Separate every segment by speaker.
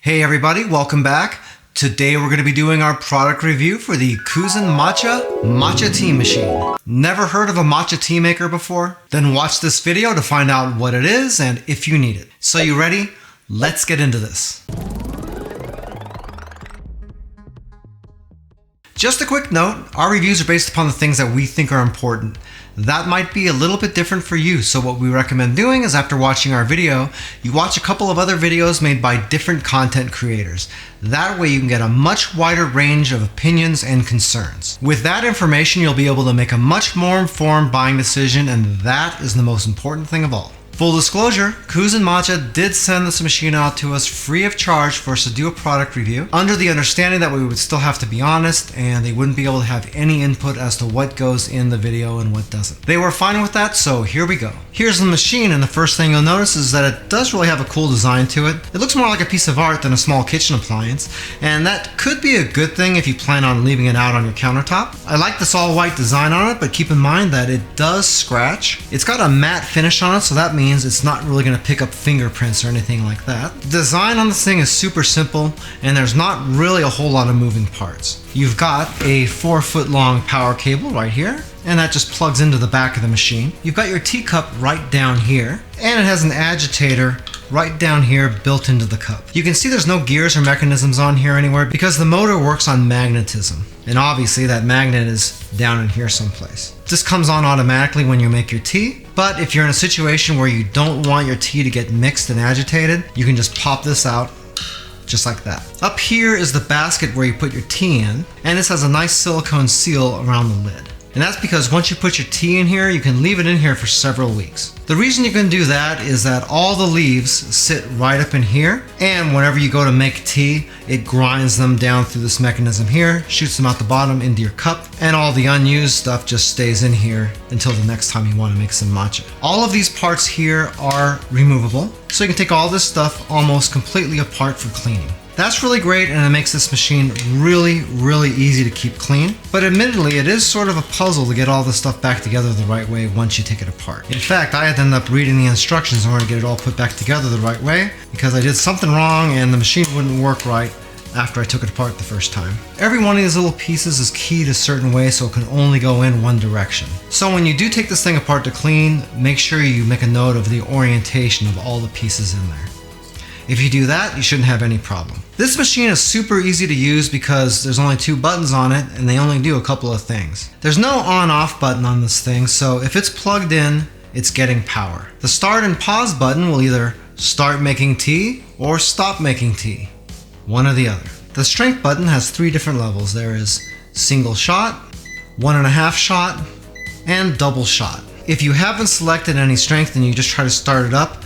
Speaker 1: Hey everybody, welcome back. Today we're going to be doing our product review for the Cuzen Matcha Tea Machine. Never heard of a matcha tea maker before? Then watch this video to find out what it is and if you need it. So you ready? Let's get into this. Just a quick note, our reviews are based upon the things that we think are important. That might be a little bit different for you, so what we recommend doing is after watching our video, you watch a couple of other videos made by different content creators. That way you can get a much wider range of opinions and concerns. With that information, you'll be able to make a much more informed buying decision, and that is the most important thing of all. Full disclosure, Cuzen Matcha did send this machine out to us free of charge for us to do a product review, under the understanding that we would still have to be honest and they wouldn't be able to have any input as to what goes in the video and what doesn't. They were fine with that, so here we go. Here's the machine, and the first thing you'll notice is that it does really have a cool design to it. It looks more like a piece of art than a small kitchen appliance, and that could be a good thing if you plan on leaving it out on your countertop. I like this all white design on it, but keep in mind that it does scratch. It's got a matte finish on it, so that means it's not really going to pick up fingerprints or anything like that. The design on this thing is super simple, and there's not really a whole lot of moving parts. You've got a 4-foot long power cable right here, and that just plugs into the back of the machine. You've got your teacup right down here, and it has an agitator right down here built into the cup. You can see there's no gears or mechanisms on here anywhere because the motor works on magnetism. And obviously that magnet is down in here someplace. This comes on automatically when you make your tea, but if you're in a situation where you don't want your tea to get mixed and agitated, you can just pop this out just like that. Up here is the basket where you put your tea in, and this has a nice silicone seal around the lid. And that's because once you put your tea in here, you can leave it in here for several weeks. The reason you can do that is that all the leaves sit right up in here, and whenever you go to make tea, it grinds them down through this mechanism here, shoots them out the bottom into your cup, and all the unused stuff just stays in here until the next time you want to make some matcha. All of these parts here are removable, so you can take all this stuff almost completely apart for cleaning. That's really great, and it makes this machine really easy to keep clean. But admittedly, it is sort of a puzzle to get all this stuff back together the right way once you take it apart. In fact, I had to end up reading the instructions in order to get it all put back together the right way because I did something wrong and the machine wouldn't work right after I took it apart the first time. Every one of these little pieces is keyed a certain way so it can only go in one direction. So when you do take this thing apart to clean, make sure you make a note of the orientation of all the pieces in there. If you do that, you shouldn't have any problem. This machine is super easy to use because there's only 2 buttons on it and they only do a couple of things. There's no on-off button on this thing, so if it's plugged in, it's getting power. The start and pause button will either start making tea or stop making tea. One or the other. The strength button has 3 different levels. There is single shot, 1.5 shot, and double shot. If you haven't selected any strength and you just try to start it up,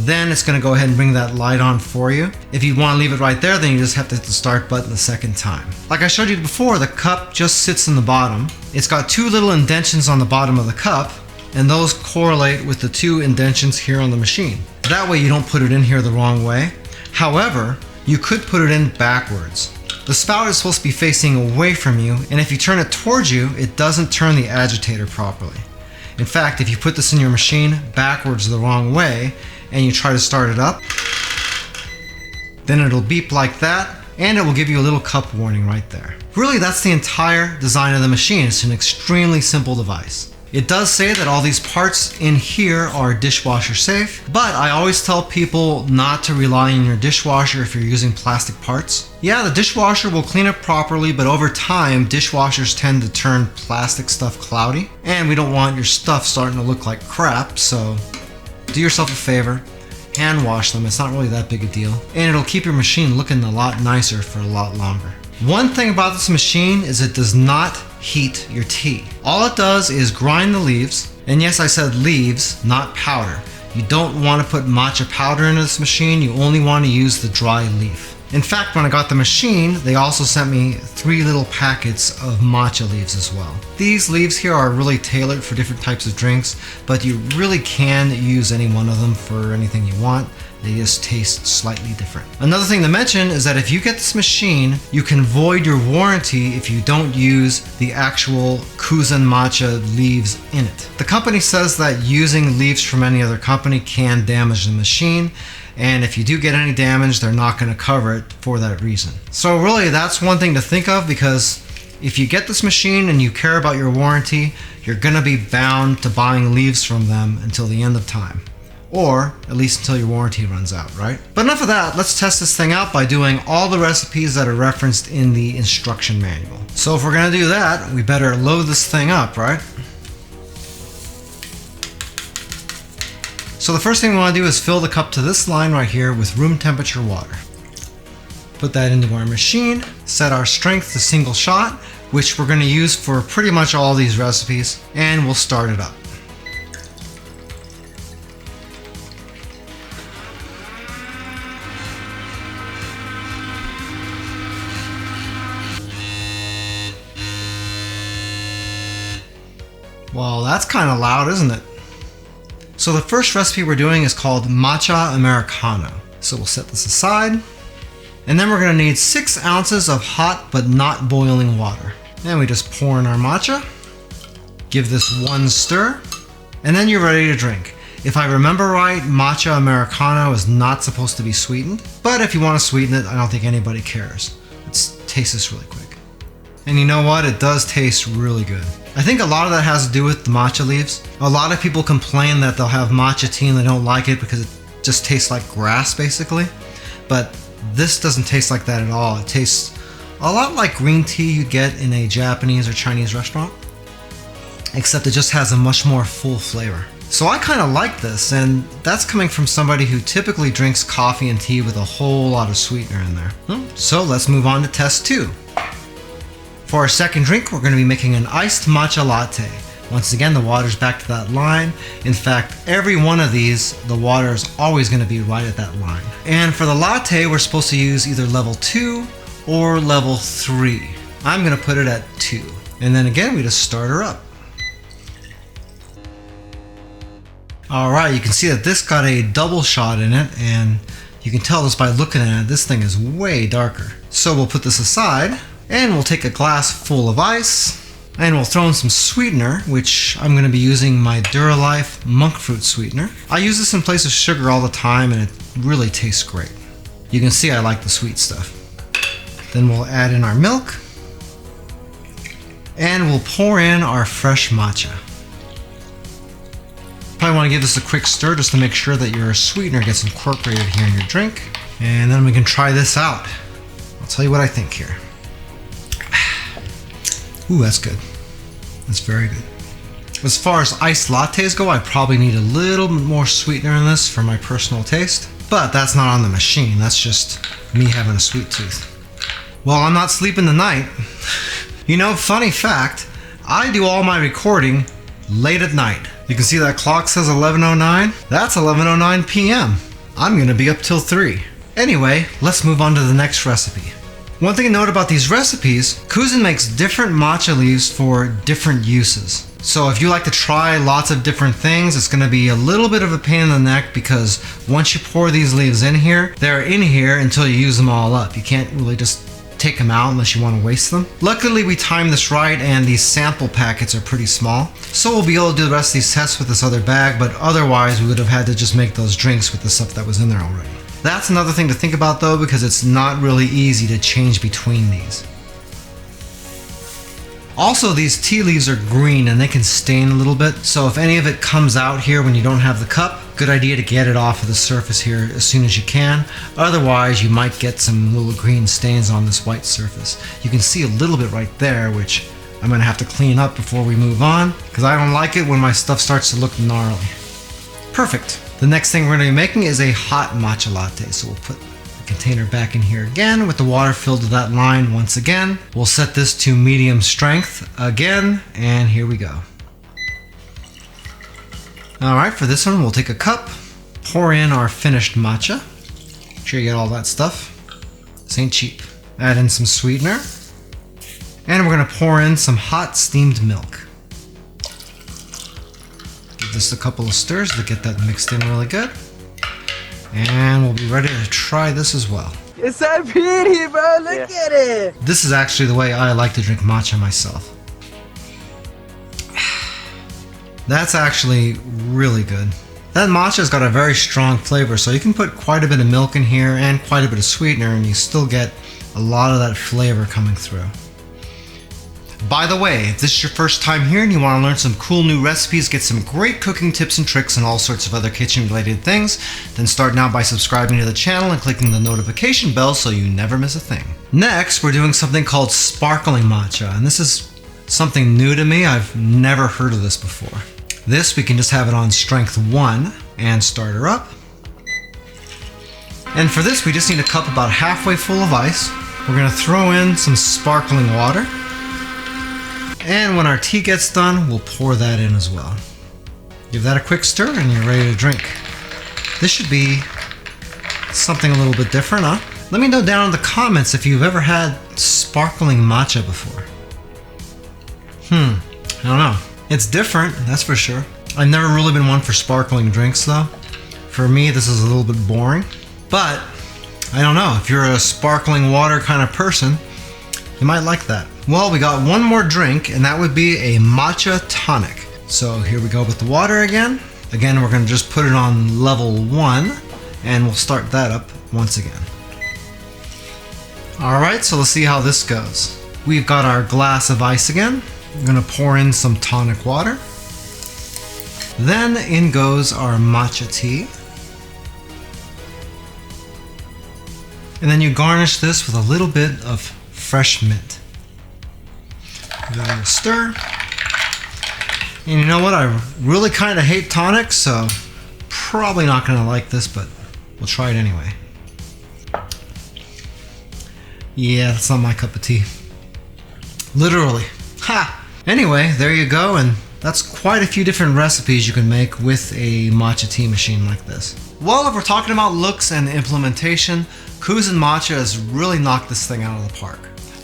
Speaker 1: then it's going to go ahead and bring that light on for you. If you want to leave it right there, then you just have to hit the start button the second time. Like I showed you before, the cup just sits in the bottom. It's got 2 little indentions on the bottom of the cup, and those correlate with the 2 indentions here on the machine. That way you don't put it in here the wrong way. However, you could put it in backwards. The spout is supposed to be facing away from you, and if you turn it towards you, it doesn't turn the agitator properly. In fact, if you put this in your machine backwards the wrong way, and you try to start it up, then it'll beep like that, and it will give you a little cup warning right there. Really, that's the entire design of the machine. It's an extremely simple device. It does say that all these parts in here are dishwasher safe, but I always tell people not to rely on your dishwasher if you're using plastic parts. Yeah, the dishwasher will clean it properly, but over time, dishwashers tend to turn plastic stuff cloudy, and we don't want your stuff starting to look like crap, so do yourself a favor, hand wash them. It's not really that big a deal, and it'll keep your machine looking a lot nicer for a lot longer. One thing about this machine is it does not heat your tea. All it does is grind the leaves, and yes, I said leaves, not powder. You don't want to put matcha powder into this machine, you only want to use the dry leaf. In fact, when I got the machine, they also sent me 3 little packets of matcha leaves as well. These leaves here are really tailored for different types of drinks, but you really can use any one of them for anything you want. They just taste slightly different. Another thing to mention is that if you get this machine, you can void your warranty if you don't use the actual Cuzen Matcha leaves in it. The company says that using leaves from any other company can damage the machine, and if you do get any damage, they're not going to cover it for that reason. So really, that's one thing to think of, because if you get this machine and you care about your warranty, you're going to be bound to buying leaves from them until the end of time. Or at least until your warranty runs out, right? But enough of that, let's test this thing out by doing all the recipes that are referenced in the instruction manual. So if we're gonna do that, we better load this thing up, right? So the first thing we wanna do is fill the cup to this line right here with room temperature water. Put that into our machine, set our strength to single shot, which we're gonna use for pretty much all these recipes, and we'll start it up. Well, that's kind of loud, isn't it? So the first recipe we're doing is called Matcha Americano. So we'll set this aside. And then we're going to need 6 ounces of hot but not boiling water. And we just pour in our matcha. Give this one stir. And then you're ready to drink. If I remember right, Matcha Americano is not supposed to be sweetened. But if you want to sweeten it, I don't think anybody cares. Let's taste this really quick. And you know what? It does taste really good. I think a lot of that has to do with the matcha leaves. A lot of people complain that they'll have matcha tea and they don't like it because it just tastes like grass, basically. But this doesn't taste like that at all. It tastes a lot like green tea you get in a Japanese or Chinese restaurant, except it just has a much more full flavor. So I kind of like this, and that's coming from somebody who typically drinks coffee and tea with a whole lot of sweetener in there. So let's move on to test 2. For our second drink, we're going to be making an iced matcha latte. Once again, the water's back to that line. In fact, every one of these, the water is always going to be right at that line. And for the latte, we're supposed to use either level 2 or level 3. I'm going to put it at 2. And then again, we just start her up. Alright, you can see that this got a double shot in it, and you can tell this by looking at it, this thing is way darker. So we'll put this aside. And we'll take a glass full of ice, and we'll throw in some sweetener, which I'm going to be using my Duralife monk fruit sweetener. I use this in place of sugar all the time, and it really tastes great. You can see I like the sweet stuff. Then we'll add in our milk, and we'll pour in our fresh matcha. Probably want to give this a quick stir just to make sure that your sweetener gets incorporated here in your drink. And then we can try this out. I'll tell you what I think here. Ooh, that's good. That's very good. As far as iced lattes go, I probably need a little bit more sweetener in this for my personal taste. But that's not on the machine. That's just me having a sweet tooth. Well, I'm not sleeping tonight. You know, funny fact, I do all my recording late at night. You can see that clock says 11:09. That's 11:09 p.m. I'm going to be up till 3. Anyway, let's move on to the next recipe. One thing to note about these recipes, Cuzen makes different matcha leaves for different uses. So if you like to try lots of different things, it's going to be a little bit of a pain in the neck, because once you pour these leaves in here, they're in here until you use them all up. You can't really just take them out unless you want to waste them. Luckily, we timed this right, and these sample packets are pretty small. So we'll be able to do the rest of these tests with this other bag, but otherwise we would have had to just make those drinks with the stuff that was in there already. That's another thing to think about though, because it's not really easy to change between these. Also, these tea leaves are green and they can stain a little bit, so if any of it comes out here when you don't have the cup, good idea to get it off of the surface here as soon as you can. Otherwise, you might get some little green stains on this white surface. You can see a little bit right there, which I'm going to have to clean up before we move on, because I don't like it when my stuff starts to look gnarly. Perfect. The next thing we're going to be making is a hot matcha latte. So we'll put the container back in here again with the water filled to that line once again. We'll set this to medium strength again, and here we go. Alright, for this one we'll take a cup, pour in our finished matcha. Make sure you get all that stuff. This ain't cheap. Add in some sweetener. And we're going to pour in some hot steamed milk. Give this a couple of stirs to get that mixed in really good. And we'll be ready to try this as well.
Speaker 2: It's so pretty, bro. Look at it.
Speaker 1: This is actually the way I like to drink matcha myself. That's actually really good. That matcha's got a very strong flavor, so you can put quite a bit of milk in here and quite a bit of sweetener, and you still get a lot of that flavor coming through. By the way, if this is your first time here and you want to learn some cool new recipes, get some great cooking tips and tricks and all sorts of other kitchen related things, then start now by subscribing to the channel and clicking the notification bell so you never miss a thing. Next, we're doing something called sparkling matcha, and this is something new to me. I've never heard of this before. This, we can just have it on strength 1 and start her up. And for this, we just need a cup about halfway full of ice. We're going to throw in some sparkling water. And when our tea gets done, we'll pour that in as well. Give that a quick stir and you're ready to drink. This should be something a little bit different, huh? Let me know down in the comments if you've ever had sparkling matcha before. I don't know. It's different, that's for sure. I've never really been one for sparkling drinks though. For me, this is a little bit boring. But, I don't know, if you're a sparkling water kind of person, you might like that. Well, we got one more drink, and that would be a matcha tonic. So here we go with the water again. Again, we're gonna just put it on level 1, and we'll start that up once again. All right, so let's see how this goes. We've got our glass of ice again. We're gonna pour in some tonic water. Then in goes our matcha tea. And then you garnish this with a little bit of fresh mint. Give it a stir. And you know what? I really kind of hate tonic, so probably not going to like this, but we'll try it anyway. Yeah, that's not my cup of tea. Literally. Ha! Anyway, there you go, and that's quite a few different recipes you can make with a matcha tea machine like this. Well, if we're talking about looks and implementation, Cuzen Matcha has really knocked this thing out of the park.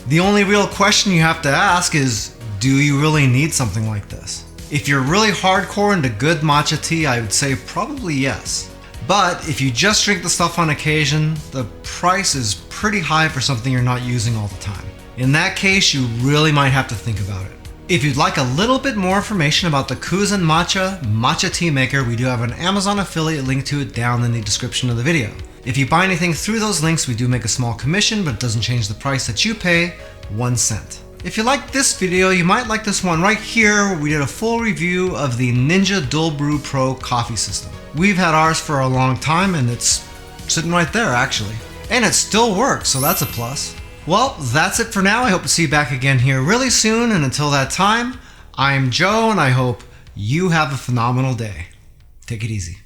Speaker 1: The only real question you have to ask is, do you really need something like this? If you're really hardcore into good matcha tea, I would say probably yes. But if you just drink the stuff on occasion, the price is pretty high for something you're not using all the time. In that case, you really might have to think about it. If you'd like a little bit more information about the Cuzen Matcha Tea Maker, we do have an Amazon affiliate link to it down in the description of the video. If you buy anything through those links, we do make a small commission, but it doesn't change the price that you pay, 1 cent. If you like this video, you might like this one right here, where we did a full review of the Ninja Dual Brew Pro coffee system. We've had ours for a long time, and it's sitting right there, actually. And it still works, so that's a plus. Well, that's it for now. I hope to see you back again here really soon, and until that time, I'm Joe, and I hope you have a phenomenal day. Take it easy.